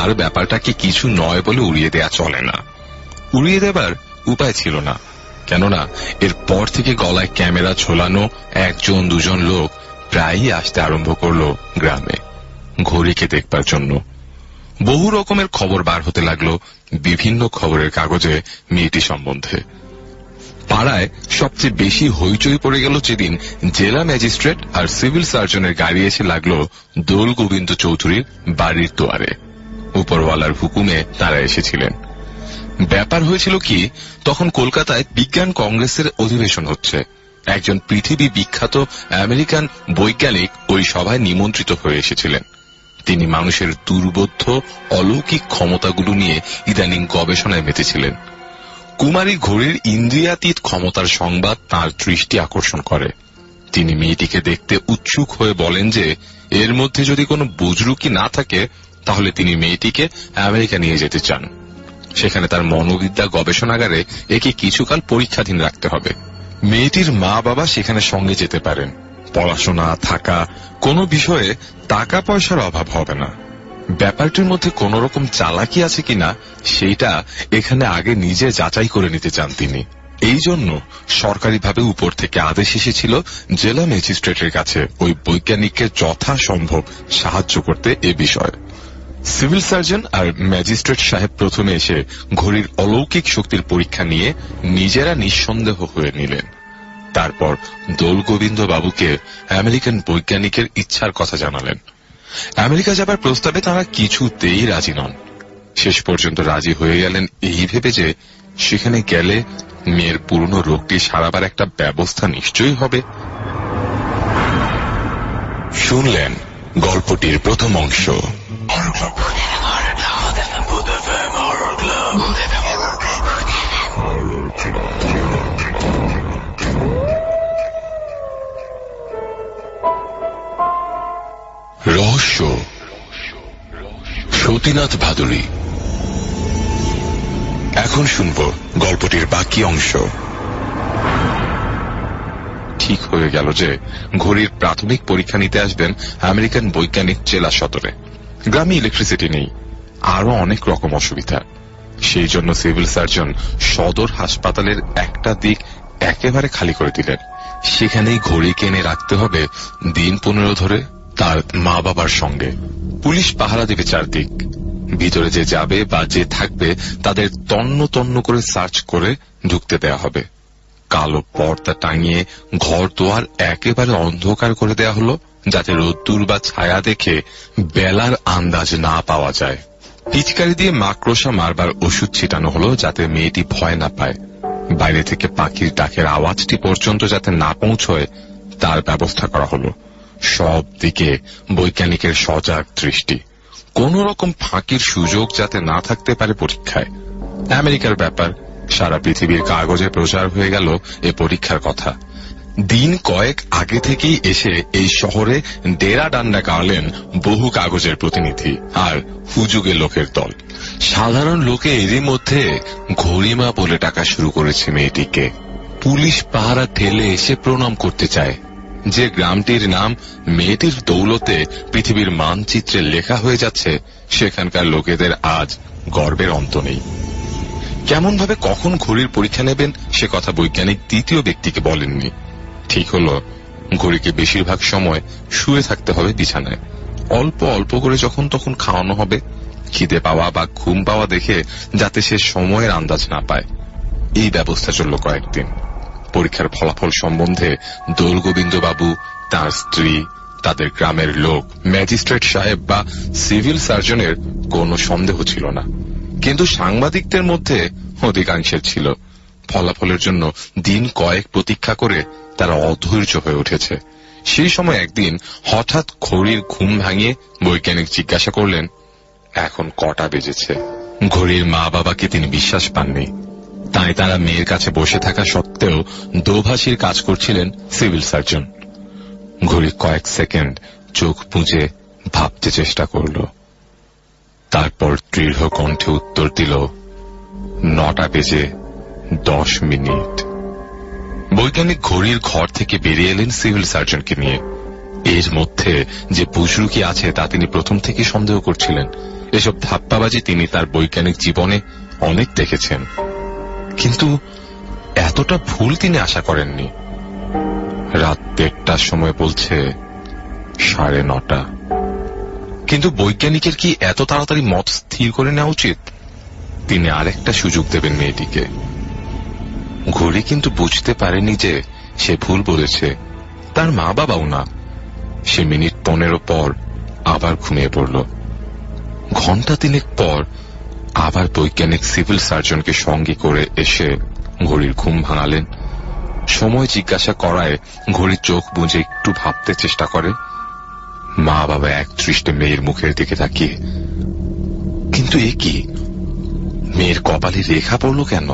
আর ব্যাপারটাকে কিছু নয় বলে উড়িয়ে দেয়া চলে না। উড়িয়ে দেবার উপায় ছিল না, কেননা এরপর থেকে গলায় ক্যামেরা ঝোলানো 1-2 লোক প্রায়ই আসতে আরম্ভ করলো গ্রামে ঘড়িকে দেখবার জন্য। বহু রকমের খবর বার হতে লাগলো বিভিন্ন খবরের কাগজে মেয়েটি সম্বন্ধে। পাড়ায় সবচেয়ে বেশি হইচই পড়ে গেল যেদিন জেলা ম্যাজিস্ট্রেট আর সিভিল সার্জনের গাড়ি এসে লাগলো দোল গোবিন্দ চৌধুরীর বাড়ির দুয়ারে। উপরওয়ালার হুকুমে তারা এসেছিলেন। ব্যাপার হয়েছিল কি, তখন কলকাতায় বিজ্ঞান কংগ্রেসের অধিবেশন হচ্ছে। একজন পৃথিবী বিখ্যাত আমেরিকান বৈজ্ঞানিক ওই সভায় নিমন্ত্রিত হয়ে এসেছিলেন। তিনি মানুষের দুর্বোধ্য অলৌকিক ক্ষমতাগুলো নিয়ে ইদানিং গবেষণায় মেতেছিলেন। কুমারী ঘড়ির ইন্দ্রিয়াতীত ক্ষমতার সংবাদ তাঁর দৃষ্টি আকর্ষণ করে। তিনি মেয়েটিকে দেখতে উৎসুক হয়ে বলেন যে এর মধ্যে যদি কোনো বুজরুকি না থাকে তাহলে তিনি মেয়েটিকে আমেরিকা নিয়ে যেতে চান। সেখানে তার মনোবিদ্যা গবেষণাগারে একে কিছুকাল পরীক্ষাধীন রাখতে হবে। মেয়েটির মা বাবা সেখানে সঙ্গে যেতে পারেন, পড়াশোনা, থাকা, কোনো বিষয়ে টাকা পয়সার অভাব হবে না। ব্যাপারটির মধ্যে কোন রকম চালাকি আছে কিনা সেইটা এখানে আগে নিজে যাচাই করে নিতে চান তিনি। এই জন্য সরকারিভাবে উপর থেকে আদেশ এসেছিল জেলা ম্যাজিস্ট্রেটের কাছে ওই বৈজ্ঞানিককে যথাসম্ভব সাহায্য করতে এ বিষয়ে। সিভিল সার্জন আর ম্যাজিস্ট্রেট সাহেব প্রথমে এসে ঘড়ির অলৌকিক শক্তির পরীক্ষা নিয়ে নিজেরা নিঃসন্দেহ হয়ে নিলেন। তারপর দোল গোবিন্দ বাবুকে আমেরিকান বৈজ্ঞানিকের ইচ্ছার কথা জানালেন। আমেরিকা যাবার প্রস্তাবে তারা কিছুতেই রাজি নন। শেষ পর্যন্ত রাজি হয়ে গেলেন এই ভেবে যে সেখানে গেলে মেয়ের পুরনো রোগটি সারাবার একটা ব্যবস্থা নিশ্চয়ই হবে। শুনলেন গল্পটির প্রথম অংশ। রহস্য, সতীনাথ ভাদুরী। এখন শুনব গল্পটির বাকি অংশ। ঠিক হয়ে গেল যে ঘড়ির প্রাথমিক পরীক্ষা নিতে আসবেন আমেরিকান বৈজ্ঞানিক জেলা সদরে। গ্রামে ইলেকট্রিসিটি নেই, আরো অনেক রকম অসুবিধা। সেই জন্য সিভিল সার্জন সদর হাসপাতালের একটা দিক একেবারে খালি করে দিলেন। সেখানেই ঘড়ি কিনে রাখতে হবে দিন 15 ধরে তার মা বাবার সঙ্গে। পুলিশ পাহারা দেবে চারদিক। ভিতরে যে যাবে বা যে থাকবে তাদের তন্ন তন্ন করে সার্চ করে ঢুকতে দেয়া হবে। কালো পর্দা টাঙিয়ে ঘর দোয়ার একেবারে অন্ধকার করে দেয়া হলো, যাতে রোদ্দুর বা ছায়া দেখে বেলার আন্দাজ না পাওয়া যায়। পিচকারি দিয়ে মাকড়সা মারবার ওষুধ ছিটানো হলো, যাতে মেয়েটি ভয় না পায়। বাইরে থেকে পাখির ডাকের আওয়াজটি পর্যন্ত যাতে না পৌঁছয় তার ব্যবস্থা করা হলো। সব দিকে বৈজ্ঞানিকের সজাগ দৃষ্টি। কোন রকম ফাঁকির সুযোগ যাতে না থাকতে পারে পরীক্ষায়। আমেরিকার ব্যাপার, সারা পৃথিবীর কাগজে প্রচার হয়ে গেল এ পরীক্ষার কথা। দিন কয়েক আগে থেকেই এসে এই শহরে ডেরা ডান্ডা গাড়লেন বহু কাগজের প্রতিনিধি আর হুজুগে লোকের দল। সাধারণ লোকে এরই মধ্যে ঘড়িমা বলে ডাকা শুরু করেছে মেয়েটিকে। পুলিশ পাহারা ঠেলে এসে প্রণাম করতে চায়। যে গ্রামটির নাম মেয়েটির দৌলতে পৃথিবীর মানচিত্রে লেখা হয়ে যাচ্ছে, সেখানকার লোকেদের আজ গর্বের অন্ত নেই। কেমন ভাবে কখন ঘড়ির পরীক্ষা নেবেন সে কথা বৈজ্ঞানিক তৃতীয় ব্যক্তিকে বলেননি। ঠিক হলো ঘড়িকে বেশিরভাগ সময় শুয়ে থাকতে হবে বিছানায়। অল্প অল্প করে যখন তখন খাওয়ানো হবে, খিদে পাওয়া বা ঘুম পাওয়া দেখে যাতে সে সময়ের আন্দাজ না পায়। এই ব্যবস্থা চলল কয়েকদিন। পরীক্ষার ফলাফল সম্বন্ধে দোল গোবিন্দ বাবু, তার স্ত্রী, তাদের গ্রামের লোক, ম্যাজিস্ট্রেট সাহেব বা সিভিল সার্জনের কোনো সন্দেহ ছিল না। কিন্তু সাংবাদিকদের মধ্যে অধিকাংশের ছিল। ফলাফলের জন্য দিন কয়েক প্রতীক্ষা করে তারা অধৈর্য হয়ে উঠেছে। সেই সময় একদিন হঠাৎ ঘড়ির ঘুম ভাঙিয়ে বৈজ্ঞানিক জিজ্ঞাসা করলেন, এখন কটা বেজেছে? ঘড়ির মা বাবাকে তিনি বিশ্বাস পাননি। তাই তারা মেয়ের কাছে বসে থাকা সত্ত্বেও দোভাষীর কাজ করছিলেন সিভিল সার্জন। ঘড়ি কয়েক সেকেন্ড চোখ বুজে ভাবতে চেষ্টা করল। তারপর দৃঢ় কণ্ঠে উত্তর দিল, 9টা বেজে 10 মিনিট। বৈজ্ঞানিক ঘড়ির ঘর থেকে বেরিয়ে এলেন সিভিল সার্জনকে নিয়ে। এর মধ্যে যে বুজরুকি আছে তা তিনি প্রথম থেকে সন্দেহ করছিলেন। এসব ধাপ্পাবাজি তিনি তার বৈজ্ঞানিক জীবনে অনেক দেখেছেন, কিন্তু এতটা ভুল তিনি আশা করেননি। রাত 1টার সময় বলছে 9:30। কিন্তু বৈজ্ঞানিকের কি এত তাড়াতাড়ি মত স্থির করে নেওয়া উচিত? তিনি আরেকটা সুযোগ দেবেন মেয়েটিকে। ঘড়ি কিন্তু বুঝতে পারেনি যে সে ভুল বলেছে, তার মা বাবাও না। সে মিনিট 15 পর আবার ঘুমিয়ে পড়ল। ঘন্টা 3 পর আবার বৈজ্ঞানিক সিভিল সার্জনকে সঙ্গে করে এসে ঘড়ির ঘুম ভাঙালেন। সময় জিজ্ঞাসা করায় ঘড়ির চোখ বুঝে একটু ভাবতে চেষ্টা করে। মা বাবা এক দৃষ্টে মেয়ের মুখের দিকে তাকিয়ে। কিন্তু এ কি? মেয়ের কপালে রেখা পড়ল কেন?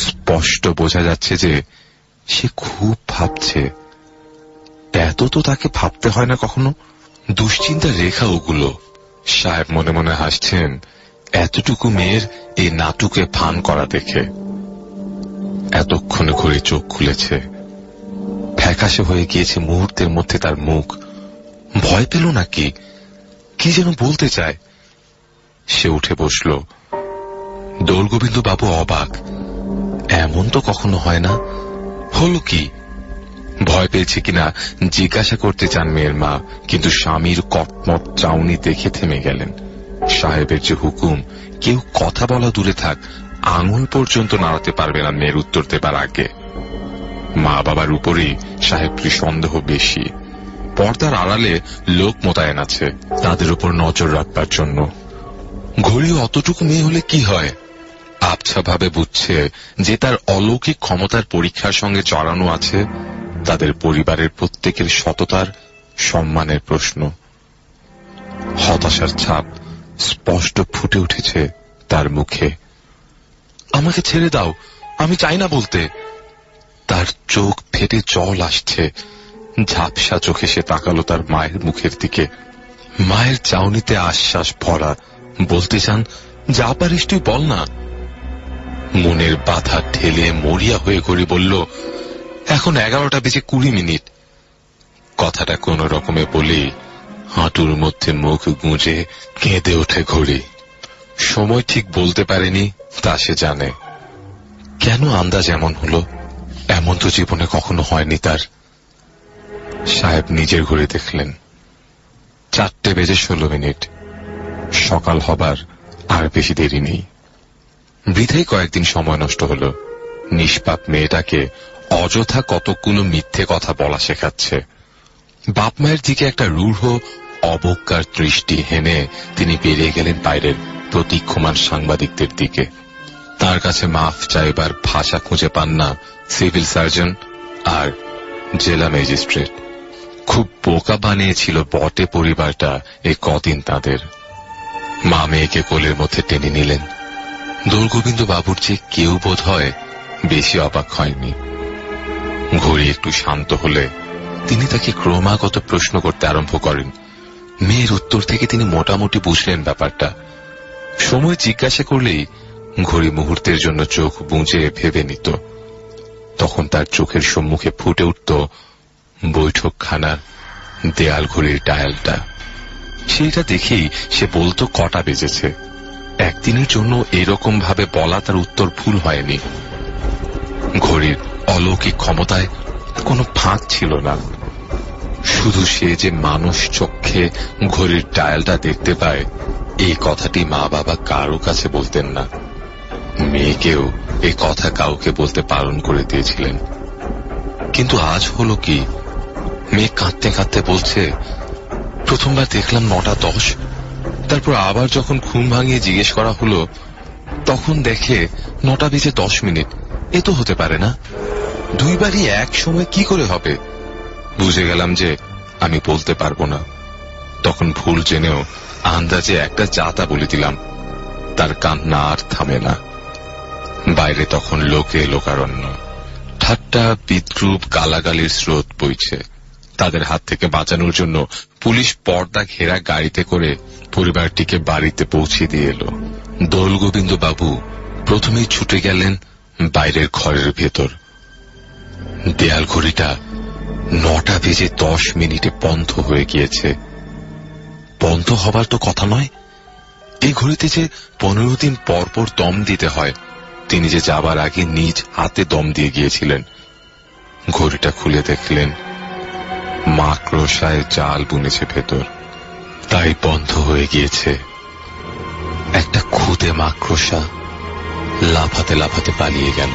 স্পষ্ট বোঝা যাচ্ছে যে সে খুব ভাবছে। এত তো তাকে ভাবতে হয় না কখনো। দুশ্চিন্তার রেখা ওগুলো। সাহেব মনে মনে হাসছেন এতটুকু মেয়ের এই নাটুকে ফান করা দেখে। এতক্ষণে ঘড়ি চোখ খুলেছে। ফ্যাকাশে হয়ে গিয়েছে মুহূর্তের মধ্যে তার মুখ। ভয় পেল নাকি, কি যেন বলতে চায়। সে উঠে বসল। দোলগোবিন্দ বাবু অবাক, এমন তো কখনো হয় না, হলো কি? ভয় পেয়েছে কিনা জিজ্ঞাসা করতে চান মেয়ের মা, কিন্তু স্বামীর কটমট চাউনি দেখে থেমে গেলেন। সাহেবের যে হুকুম, কেউ কথা বলা দূরে থাক, আঙুল পর্যন্ত নাড়াতে পারবে না মেয়ের উত্তর দেবার আগে। মা বাবার উপরেই সাহেবটির সন্দেহ বেশি। পর্দার আড়ালে লোক মোতায়েন আছে তাদের উপর নজর রাখবার জন্য। ঘড়ি অতটুকু মেয়ে হলে কি হয়, আবছা ভাবে বুঝছে যে তার অলৌকিক ক্ষমতার পরীক্ষার সঙ্গে জড়ানো আছে তাদের পরিবারের প্রত্যেকের সততার, সম্মানের প্রশ্ন। হতাশার ছাপ স্পষ্ট ফুটে উঠেছে তার মুখে। আমাকে ছেড়ে দাও, আমি চাই না বলতে। তার চোখ ফেটে জল আসছে। ঝাপসা চোখে সে তাকালো তার মায়ের মুখের দিকে। মায়ের চাউনিতে আশ্বাস ভরা। বলতে চান, যা পারিস তুই বল না। মনের বাধা ঠেলে মরিয়া হয়ে ঘড়ি বলল, এখন 11:20 কথাটা কোন রকমে বলেই হাঁটুর মধ্যে মুখ গুঁজে কেঁদে ওঠে ঘড়ি। সময় ঠিক বলতে পারেনি তা সে জানে। কেন আন্দাজ এমন হলো, এমন তো জীবনে কখনো হয়নি তার। সাহেব নিজের ঘড়ি দেখলেন, 4:16। সকাল হবার আর বেশি দেরি নেই। বৃথাই কয়েকদিন সময় নষ্ট হলো। নিষ্পাপ মেয়েটাকে অযথা কতগুলো মিথ্যে কথা বলা শেখাচ্ছে। বাপ মায়ের দিকে একটা রূঢ় অবজ্ঞার দৃষ্টি হেনে তিনি বেরিয়ে গেলেন বাইরের প্রতীক্ষমান সাংবাদিকদের দিকে। তার কাছে মাফ চাইবার ভাষা খুঁজে পান না সিভিল সার্জন আর জেলা ম্যাজিস্ট্রেট। খুব বোকা বানিয়েছিল বটে পরিবারটা এ কদিন তাদের। মা মেয়েকে কোলের মধ্যে টেনে নিলেন। দোলগোবিন্দ বাবুর যে কেউ বোধ হয় বেশি অবাক হয়নি। ঘড়ি একটু শান্ত হলে তিনি তাকে ক্রমাগত প্রশ্ন করতে আরম্ভ করেন। মেয়ের উত্তর থেকে তিনি মোটামুটি বুঝলেন ব্যাপারটা। সময় জিজ্ঞাসা করলেই ঘড়ি মুহূর্তের জন্য চোখ বুঁজে ভেবে নিত। তখন তার চোখের সম্মুখে ফুটে উঠত বৈঠকখানার দেয়াল ঘড়ির ডায়ালটা। সেইটা দেখেই সে বলতো কটা বেজেছে। একদিনের জন্য এরকম ভাবে বলা তার উত্তর ভুল হয়নি। ঘড়ির অলৌকিক ক্ষমতায় কোনো ফাঁক ছিল না। শুধু সে যে মানুষ চক্ষে ঘড়ির ডায়ালটা দেখতে পায়, এই কথাটি মা বাবা কারো কাছে বলতেন না। মেয়েকেও এই কথা কাউকে বলতে বারণ করে দিয়েছিলেন। কিন্তু আজ হলো কি, মেয়ে কাঁদতে কাঁদতে বলছে, প্রথমবার দেখলাম 9:10। তারপর আবার যখন ঘুম ভাঙিয়ে জিজ্ঞেস করা হলো, তখন দেখে 9:10। এ তো হতে পারে না, দুইবারই এক সময় কি করে হবে? বুঝে গেলাম যে আমি বলতে পারবো না। তখন ভুল জেনেও আন্দাজে একটা যাতা বলে দিলাম। তার কান্না আর থামে না। বাইরে তখন লোকে লোকারণ্য, ঠাট্টা, বিদ্রূপ, গালাগালির স্রোত বইছে। তাদের হাত থেকে বাঁচানোর জন্য পুলিশ পর্দা ঘেরা গাড়িতে করে পরিবারটিকে বাড়িতে পৌঁছে দিয়ে এলো। দোলগোবিন্দ বাবু প্রথমেই ছুটে গেলেন বাইরের ঘরের ভেতর। দেয়াল ঘড়িটা 9:10 বন্ধ হয়ে গিয়েছে। বন্ধ হবার তো কথা নয়। এই ঘড়িতে যে 15 দিন পর পর দম দিতে হয়, তিনি যে যাবার আগে নিজ হাতে দম দিয়ে গিয়েছিলেন। ঘড়িটা খুলে দেখলেন মাকড়সায় জাল বুনেছে ভেতর, তাই বন্ধ হয়ে গিয়েছে। একটা খুদে মাকড়সা লাফাতে লাফাতে পালিয়ে গেল।